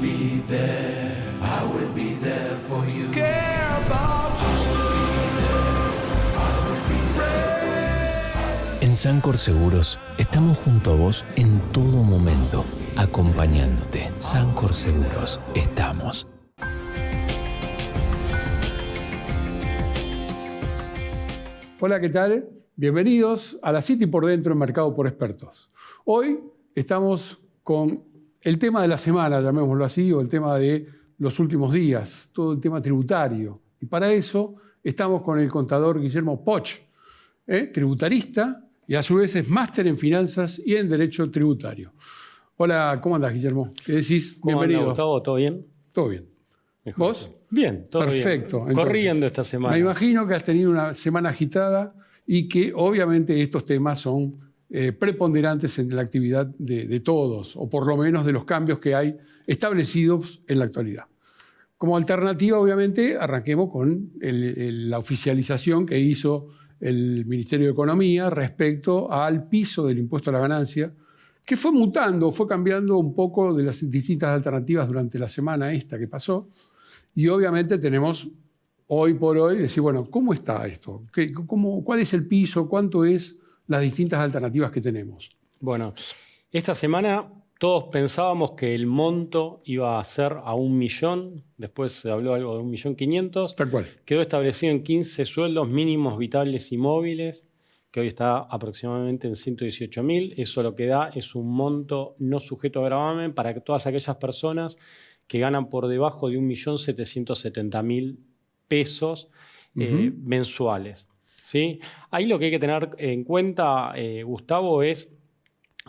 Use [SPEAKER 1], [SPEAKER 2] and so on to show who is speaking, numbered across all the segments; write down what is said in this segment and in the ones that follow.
[SPEAKER 1] be there. I would be there for you. Care about you.
[SPEAKER 2] En Sancor Seguros estamos junto a vos en todo momento, acompañándote. Sancor Seguros, estamos.
[SPEAKER 3] Hola, ¿qué tal? Bienvenidos a La City por Dentro en Mercado por Expertos. Hoy estamos con el tema de la semana, llamémoslo así, o el tema de los últimos días, todo el tema tributario. Y para eso estamos con el contador Guillermo Poch, tributarista y a su vez es máster en finanzas y en derecho tributario. Hola, ¿cómo andás, Guillermo? ¿Qué decís? Bienvenido.
[SPEAKER 4] ¿Cómo andás, Gustavo? ¿Todo bien?
[SPEAKER 3] Todo bien.
[SPEAKER 4] Mejor.
[SPEAKER 3] ¿Vos?
[SPEAKER 4] Bien, todo
[SPEAKER 3] Perfecto.
[SPEAKER 4] bien.
[SPEAKER 3] Entonces,
[SPEAKER 4] corriendo esta semana.
[SPEAKER 3] Me imagino que has tenido una semana agitada y que obviamente estos temas son preponderantes en la actividad de todos, o por lo menos de los cambios que hay establecidos en la actualidad. Como alternativa, obviamente, arranquemos con la oficialización que hizo el Ministerio de Economía respecto al piso del impuesto a la ganancia, que fue mutando, fue cambiando un poco de las distintas alternativas durante la semana esta que pasó. Y obviamente tenemos hoy por hoy decir, bueno, ¿cómo está esto? ¿Cuál es el piso? ¿Cuánto es las distintas alternativas que tenemos?
[SPEAKER 4] Bueno, esta semana todos pensábamos que el monto iba a ser a 1 millón, después se habló algo de 1.500.000.
[SPEAKER 3] Tal cual.
[SPEAKER 4] Quedó establecido en 15 sueldos mínimos vitales y móviles, que hoy está aproximadamente en 118.000. Eso lo que da es un monto no sujeto a gravamen para que todas aquellas personas que ganan por debajo de 1.770.000 pesos mensuales. ¿Sí? Ahí lo que hay que tener en cuenta, Gustavo, es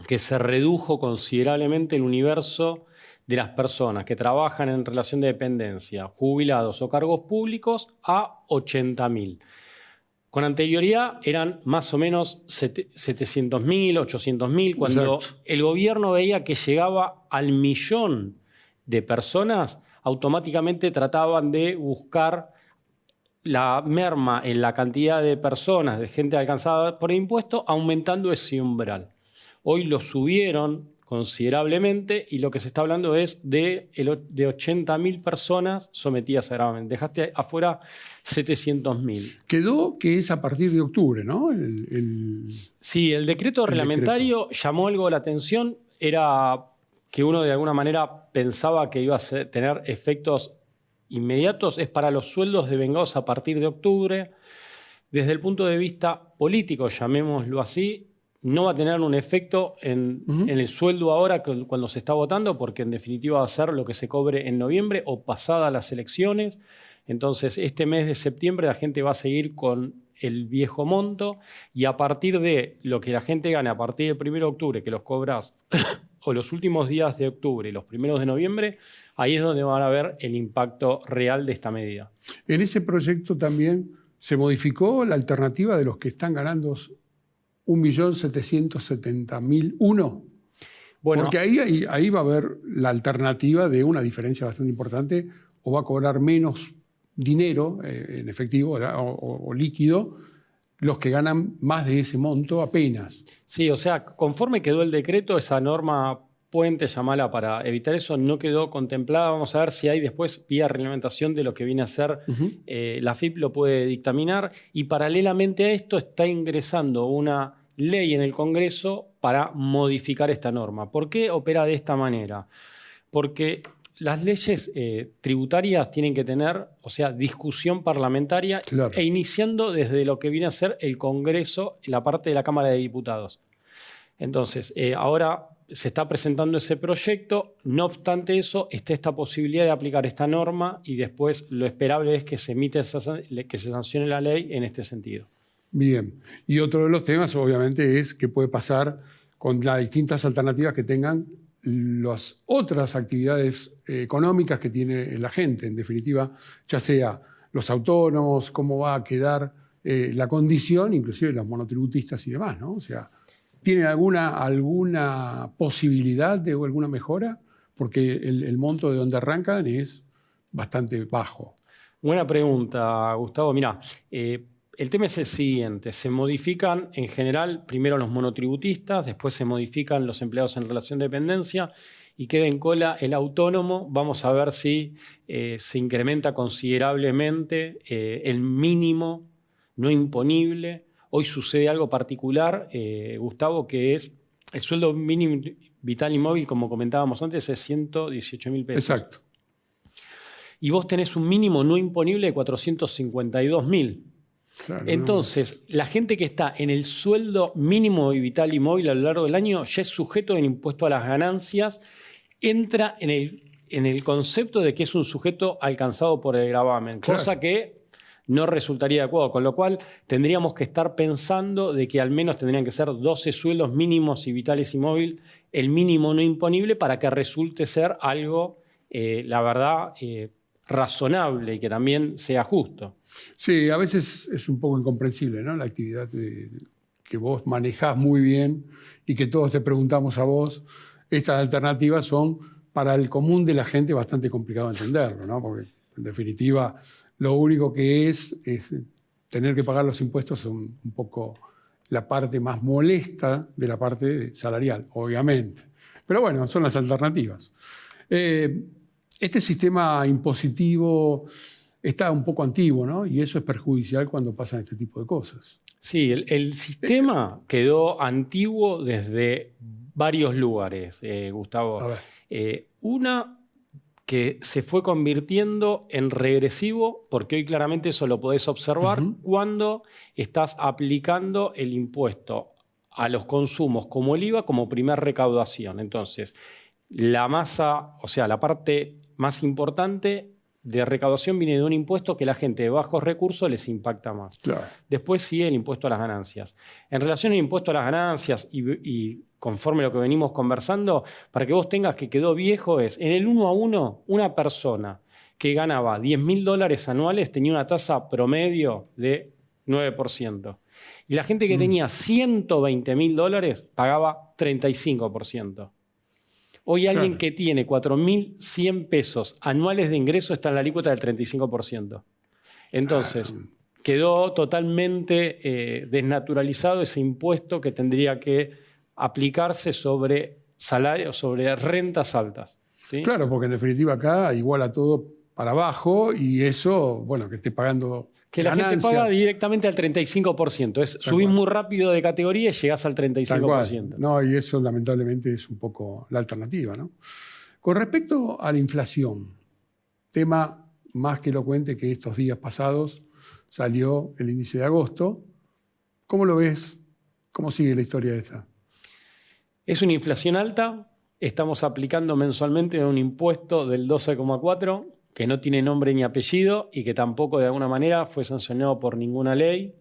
[SPEAKER 4] que se redujo considerablemente el universo de las personas que trabajan en relación de dependencia, jubilados o cargos públicos, a 80.000. Con anterioridad eran más o menos 700.000, 800.000, cuando el gobierno veía que llegaba al millón de personas, automáticamente trataban de buscar la merma en la cantidad de personas, de gente alcanzada por el impuesto, aumentando ese umbral. Hoy lo subieron considerablemente y lo que se está hablando es de 80.000 personas sometidas a gravamen. Dejaste afuera 700.000.
[SPEAKER 3] Quedó que es a partir de octubre, ¿no?
[SPEAKER 4] Sí, el decreto reglamentario llamó algo la atención. Era que uno de alguna manera pensaba que iba a tener efectos inmediatos. Es para los sueldos devengados a partir de octubre. Desde el punto de vista político, llamémoslo así, no va a tener un efecto en el sueldo ahora cuando se está votando, porque en definitiva va a ser lo que se cobre en noviembre o pasadas las elecciones. Entonces, este mes de septiembre la gente va a seguir con el viejo monto y a partir de lo que la gente gane a partir del 1 de octubre, que los cobras o los últimos días de octubre y los primeros de noviembre, ahí es donde van a ver el impacto real de esta medida.
[SPEAKER 3] En ese proyecto también se modificó la alternativa de los que están ganando 1.770.001. Bueno, porque ahí va a haber la alternativa de una diferencia bastante importante, o va a cobrar menos dinero en efectivo o líquido los que ganan más de ese monto apenas.
[SPEAKER 4] Sí, o sea, conforme quedó el decreto, esa norma puente, llamala, para evitar eso, no quedó contemplada. Vamos a ver si hay después, vía reglamentación de lo que viene a ser, la AFIP lo puede dictaminar. Y paralelamente a esto está ingresando una ley en el Congreso para modificar esta norma. ¿Por qué opera de esta manera? Porque las leyes tributarias tienen que tener, o sea, discusión parlamentaria, claro, e iniciando desde lo que viene a ser el Congreso, la parte de la Cámara de Diputados. Entonces, ahora se está presentando ese proyecto. No obstante eso, está esta posibilidad de aplicar esta norma y después lo esperable es que se que se sancione la ley en este sentido.
[SPEAKER 3] Bien. Y otro de los temas, obviamente, es qué puede pasar con las distintas alternativas que tengan las otras actividades económicas que tiene la gente. En definitiva, ya sea los autónomos, cómo va a quedar la condición, inclusive los monotributistas y demás, ¿no? O sea, ¿tiene alguna posibilidad de alguna mejora? Porque el monto de donde arrancan es bastante bajo.
[SPEAKER 4] Buena pregunta, Gustavo. Mirá, el tema es el siguiente. Se modifican en general primero los monotributistas, después se modifican los empleados en relación de dependencia y queda en cola el autónomo. Vamos a ver si se incrementa considerablemente el mínimo no imponible. Hoy sucede algo particular, Gustavo, que es el sueldo mínimo vital y móvil, como comentábamos antes, es 118.000 pesos.
[SPEAKER 3] Exacto.
[SPEAKER 4] Y vos tenés un mínimo no imponible de 452.000.
[SPEAKER 3] Claro,
[SPEAKER 4] Entonces, la gente que está en el sueldo mínimo vital y móvil a lo largo del año ya es sujeto del impuesto a las ganancias, entra en el concepto de que es un sujeto alcanzado por el gravamen,
[SPEAKER 3] claro.
[SPEAKER 4] cosa que no resultaría de acuerdo, con lo cual tendríamos que estar pensando de que al menos tendrían que ser 12 sueldos mínimos y vitales y móvil, el mínimo no imponible, para que resulte ser algo, la verdad, razonable y que también sea justo.
[SPEAKER 3] Sí, a veces es un poco incomprensible, ¿no? La actividad que vos manejás muy bien y que todos te preguntamos a vos. Estas alternativas son para el común de la gente bastante complicado entenderlo, ¿no? Porque en definitiva lo único que es tener que pagar los impuestos, son un poco la parte más molesta de la parte salarial, obviamente. Pero bueno, son las alternativas. Este sistema impositivo está un poco antiguo, ¿no? Y eso es perjudicial cuando pasan este tipo de cosas.
[SPEAKER 4] Sí, el sistema quedó antiguo desde varios lugares, Gustavo.
[SPEAKER 3] A ver.
[SPEAKER 4] Una, que se fue convirtiendo en regresivo, porque hoy claramente eso lo podés observar cuando estás aplicando el impuesto a los consumos como el IVA como primer recaudación. Entonces, la masa, o sea, la parte más importante de recaudación viene de un impuesto que la gente de bajos recursos les impacta más.
[SPEAKER 3] Claro.
[SPEAKER 4] Después sigue el impuesto a las ganancias. En relación al impuesto a las ganancias y conforme a lo que venimos conversando, para que vos tengas que quedó viejo, es en el 1 a 1, una persona que ganaba $10.000 anuales tenía una tasa promedio de 9%. Y la gente que tenía $120.000 pagaba 35%. Hoy alguien que tiene 4.100 pesos anuales de ingreso está en la alícuota del 35%. Entonces, quedó totalmente desnaturalizado ese impuesto que tendría que aplicarse sobre salarios, sobre rentas altas. ¿Sí?
[SPEAKER 3] Claro, porque en definitiva acá iguala todo para abajo y eso, bueno, que esté pagando
[SPEAKER 4] que la
[SPEAKER 3] ganancias.
[SPEAKER 4] gente paga directamente al 35%. Subís muy rápido de categoría y llegás al 35%.
[SPEAKER 3] No, y eso lamentablemente es un poco la alternativa, ¿no? Con respecto a la inflación, tema más que elocuente que estos días pasados salió el índice de agosto. ¿Cómo lo ves? ¿Cómo sigue la historia esta?
[SPEAKER 4] Es una inflación alta. Estamos aplicando mensualmente un impuesto del 12,4%, que no tiene nombre ni apellido y que tampoco de alguna manera fue sancionado por ninguna ley.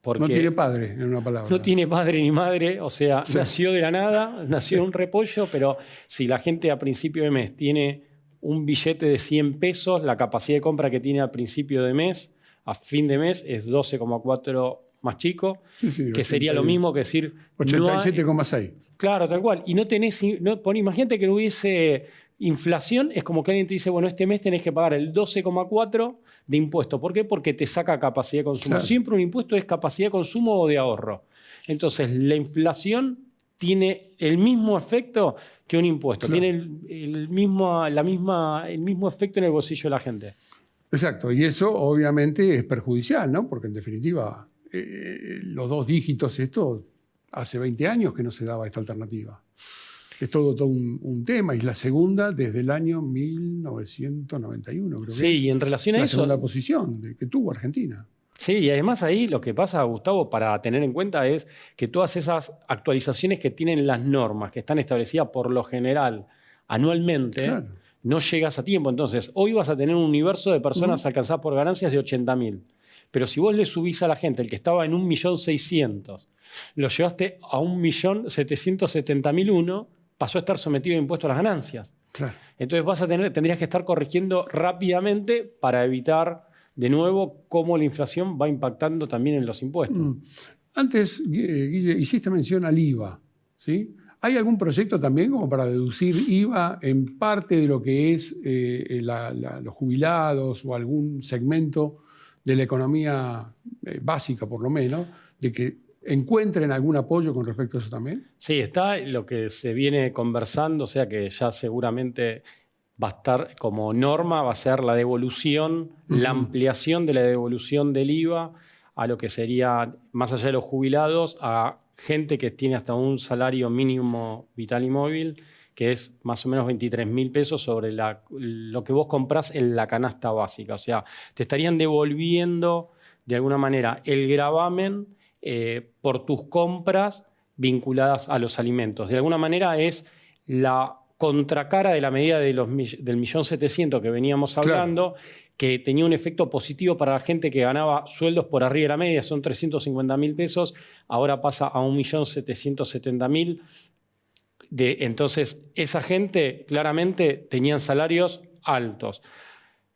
[SPEAKER 3] No tiene padre, en una palabra.
[SPEAKER 4] No tiene padre ni madre, o sea, sí. Nació de la nada, nació de un repollo, pero si la gente a principio de mes tiene un billete de 100 pesos, la capacidad de compra que tiene al principio de mes, a fin de mes, es 12,4 más chico, sí, que sería lo mismo que decir...
[SPEAKER 3] 87,6.
[SPEAKER 4] Claro, tal cual. Y no tenés... imagínate que no hubiese inflación, es como que alguien te dice, bueno, este mes tenés que pagar el 12,4 de impuesto. ¿Por qué? Porque te saca capacidad de consumo. Claro. Siempre un impuesto es capacidad de consumo o de ahorro. Entonces, la inflación tiene el mismo efecto que un impuesto. Claro. Tiene el mismo efecto en el bolsillo de la gente.
[SPEAKER 3] Exacto. Y eso obviamente es perjudicial, ¿no? Porque en definitiva, los dos dígitos, esto hace 20 años que no se daba esta alternativa. Es todo un tema. Y la segunda desde el año 1991, creo que
[SPEAKER 4] sí, y en relación a eso...
[SPEAKER 3] La segunda posición que tuvo Argentina.
[SPEAKER 4] Sí, y además ahí lo que pasa, Gustavo, para tener en cuenta es que todas esas actualizaciones que tienen las normas, que están establecidas por lo general anualmente, claro, no llegas a tiempo. Entonces, hoy vas a tener un universo de personas alcanzadas por ganancias de 80.000. Pero si vos le subís a la gente, el que estaba en 1.600.000, lo llevaste a 1.770.001, pasó a estar sometido a impuesto a las ganancias. Claro. Entonces tendrías que estar corrigiendo rápidamente para evitar de nuevo cómo la inflación va impactando también en los impuestos.
[SPEAKER 3] Antes, Guille, hiciste mención al IVA, ¿sí? ¿Hay algún proyecto también como para deducir IVA en parte de lo que es los jubilados o algún segmento de la economía básica, por lo menos, de que encuentren algún apoyo con respecto a eso también.
[SPEAKER 4] Sí, está lo que se viene conversando, o sea que ya seguramente va a estar como norma, va a ser la devolución, la ampliación de la devolución del IVA a lo que sería, más allá de los jubilados, a gente que tiene hasta un salario mínimo vital y móvil, que es más o menos 23.000 pesos sobre lo que vos comprás en la canasta básica. O sea, te estarían devolviendo de alguna manera el gravamen por tus compras vinculadas a los alimentos. De alguna manera es la contracara de la medida del 1.700.000 que veníamos hablando, claro, que tenía un efecto positivo para la gente que ganaba sueldos por arriba de la media, son 350.000 pesos, ahora pasa a 1.770.000. Entonces, esa gente claramente tenían salarios altos.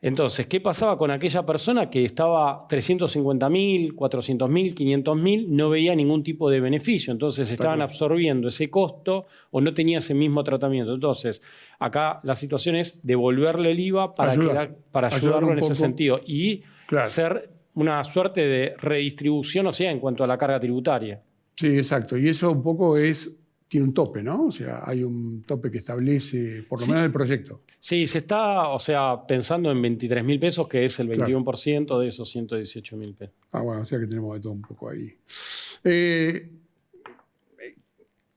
[SPEAKER 4] Entonces, ¿qué pasaba con aquella persona que estaba 350.000, 400.000, 500.000? No veía ningún tipo de beneficio. Entonces, estaban absorbiendo ese costo o no tenía ese mismo tratamiento. Entonces, acá la situación es devolverle el IVA para ayudarlo en ese sentido y ser una suerte de redistribución, o sea, en cuanto a la carga tributaria.
[SPEAKER 3] Sí, exacto. Y eso un poco tiene un tope, ¿no? O sea, hay un tope que establece, por lo menos el proyecto.
[SPEAKER 4] Sí, se está, pensando en 23.000 pesos, que es el 21% de esos 118.000 pesos.
[SPEAKER 3] Bueno, o sea que tenemos de todo un poco ahí.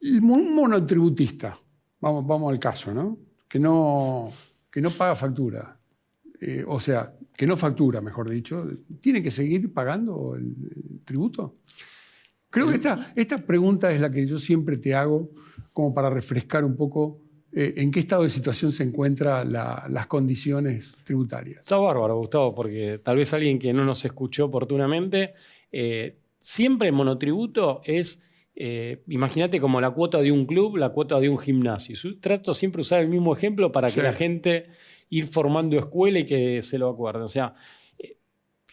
[SPEAKER 3] Un monotributista, vamos al caso, ¿no? Que no paga factura. O sea, que no factura, mejor dicho. ¿Tiene que seguir pagando el tributo? Creo que esta pregunta es la que yo siempre te hago como para refrescar un poco en qué estado de situación se encuentran las condiciones tributarias.
[SPEAKER 4] Está bárbaro, Gustavo, porque tal vez alguien que no nos escuchó oportunamente, siempre el monotributo es, imagínate como la cuota de un club, la cuota de un gimnasio. Trato siempre de usar el mismo ejemplo para que la gente ir formando escuela y que se lo acuerde. O sea,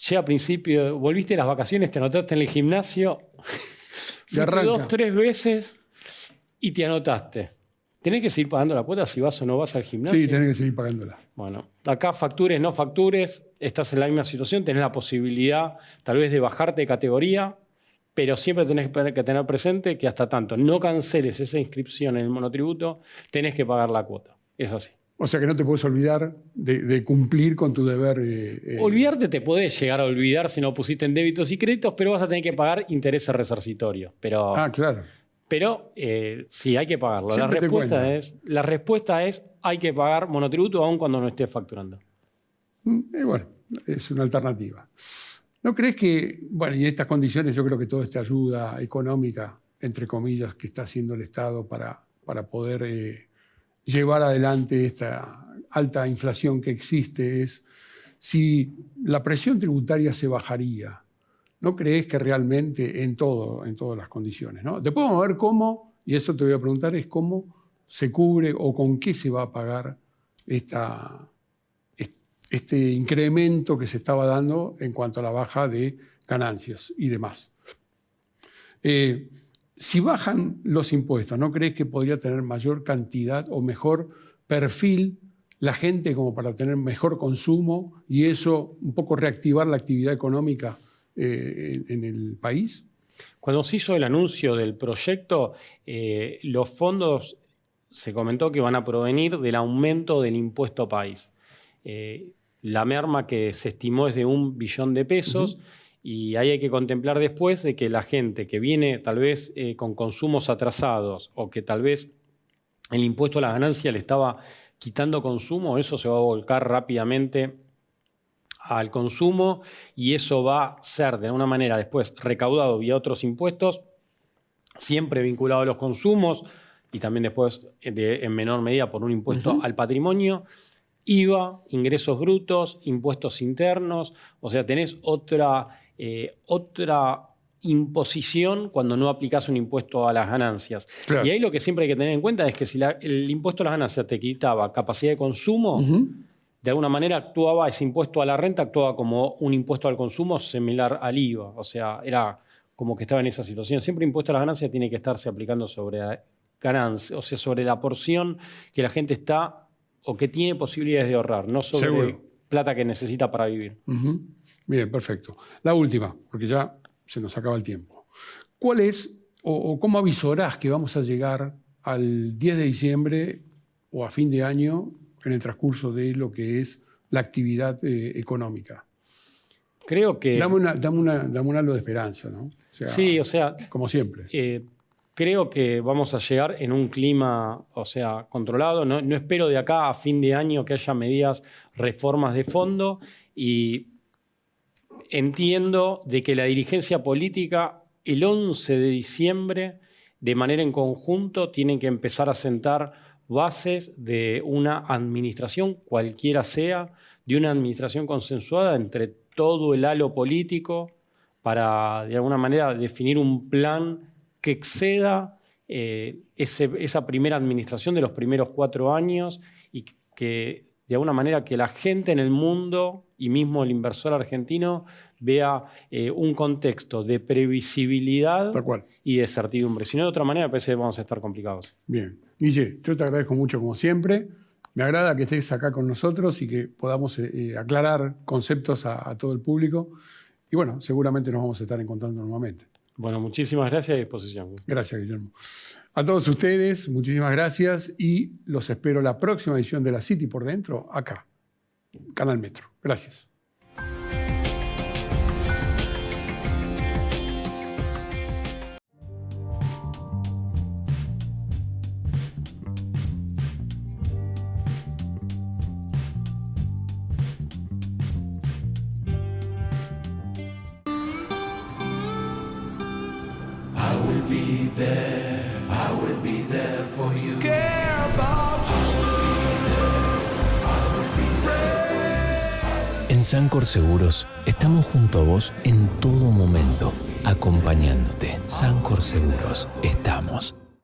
[SPEAKER 4] llega a principio, volviste de las vacaciones, te anotaste en el gimnasio, fuiste 2, 3 veces y te anotaste. ¿Tenés que seguir pagando la cuota si vas o no vas al gimnasio?
[SPEAKER 3] Sí, tenés que seguir pagándola.
[SPEAKER 4] Bueno, acá factures, no factures, estás en la misma situación, tenés la posibilidad tal vez de bajarte de categoría, pero siempre tenés que tener presente que hasta tanto no canceles esa inscripción en el monotributo, tenés que pagar la cuota. Es así.
[SPEAKER 3] O sea que no te puedes olvidar de cumplir con tu deber.
[SPEAKER 4] Olvidarte te podés llegar a olvidar si no pusiste en débitos y créditos, pero vas a tener que pagar intereses resarcitorios.
[SPEAKER 3] Claro.
[SPEAKER 4] Pero sí, hay que pagarlo. La respuesta es hay que pagar monotributo aun cuando no estés facturando.
[SPEAKER 3] Bueno, es una alternativa. ¿No crees que, bueno, y en estas condiciones yo creo que toda esta ayuda económica, entre comillas, que está haciendo el Estado para poder llevar adelante esta alta inflación que existe, es si la presión tributaria se bajaría? ¿No crees que realmente en todas las condiciones, ¿no? Después vamos a ver cómo, y eso te voy a preguntar, es cómo se cubre o con qué se va a pagar este incremento que se estaba dando en cuanto a la baja de ganancias y demás. Si bajan los impuestos, ¿no crees que podría tener mayor cantidad o mejor perfil la gente como para tener mejor consumo y eso un poco reactivar la actividad económica en el país?
[SPEAKER 4] Cuando se hizo el anuncio del proyecto, los fondos se comentó que van a provenir del aumento del impuesto país. La merma que se estimó es de 1 billón de pesos. Y ahí hay que contemplar después de que la gente que viene tal vez con consumos atrasados o que tal vez el impuesto a la ganancia le estaba quitando consumo, eso se va a volcar rápidamente al consumo y eso va a ser de alguna manera después recaudado vía otros impuestos, siempre vinculado a los consumos y también después en menor medida por un impuesto al patrimonio. IVA, ingresos brutos, impuestos internos, o sea, tenés otra imposición cuando no aplicás un impuesto a las ganancias. Claro. Y ahí lo que siempre hay que tener en cuenta es que si el impuesto a las ganancias te quitaba capacidad de consumo, de alguna manera actuaba, ese impuesto a la renta actuaba como un impuesto al consumo similar al IVA. O sea, era como que estaba en esa situación. Siempre impuesto a las ganancias tiene que estarse aplicando sobre ganancias, o sea, sobre la porción que la gente está o que tiene posibilidades de ahorrar, no sobre plata que necesita para vivir.
[SPEAKER 3] Bien, perfecto. La última, porque ya se nos acaba el tiempo. ¿cuál es o cómo avisorás que vamos a llegar al 10 de diciembre o a fin de año en el transcurso de lo que es la actividad económica?
[SPEAKER 4] Creo que...
[SPEAKER 3] Dame un halo de esperanza, ¿no?
[SPEAKER 4] Sí, o sea...
[SPEAKER 3] Como siempre.
[SPEAKER 4] Creo que vamos a llegar en un clima, controlado. No espero de acá a fin de año que haya medidas, reformas de fondo, y entiendo de que la dirigencia política el 11 de diciembre, de manera en conjunto, tienen que empezar a sentar bases de una administración, cualquiera sea, de una administración consensuada entre todo el halo político para, de alguna manera, definir un plan que exceda esa primera administración de los primeros 4 años y que, de alguna manera, que la gente en el mundo y mismo el inversor argentino vea un contexto de previsibilidad y de certidumbre. Si no, de otra manera, parece que vamos a estar complicados.
[SPEAKER 3] Bien. Guille, yo te agradezco mucho como siempre. Me agrada que estés acá con nosotros y que podamos aclarar conceptos a todo el público. Y bueno, seguramente nos vamos a estar encontrando nuevamente.
[SPEAKER 4] Bueno, muchísimas gracias y a disposición.
[SPEAKER 3] Gracias, Guillermo. A todos ustedes, muchísimas gracias y los espero la próxima edición de La City por Dentro, acá, Canal Metro. Gracias.
[SPEAKER 1] I will be there for you. Care about you.
[SPEAKER 2] En Sancor Seguros estamos junto a vos en todo momento, acompañándote. Sancor Seguros, estamos.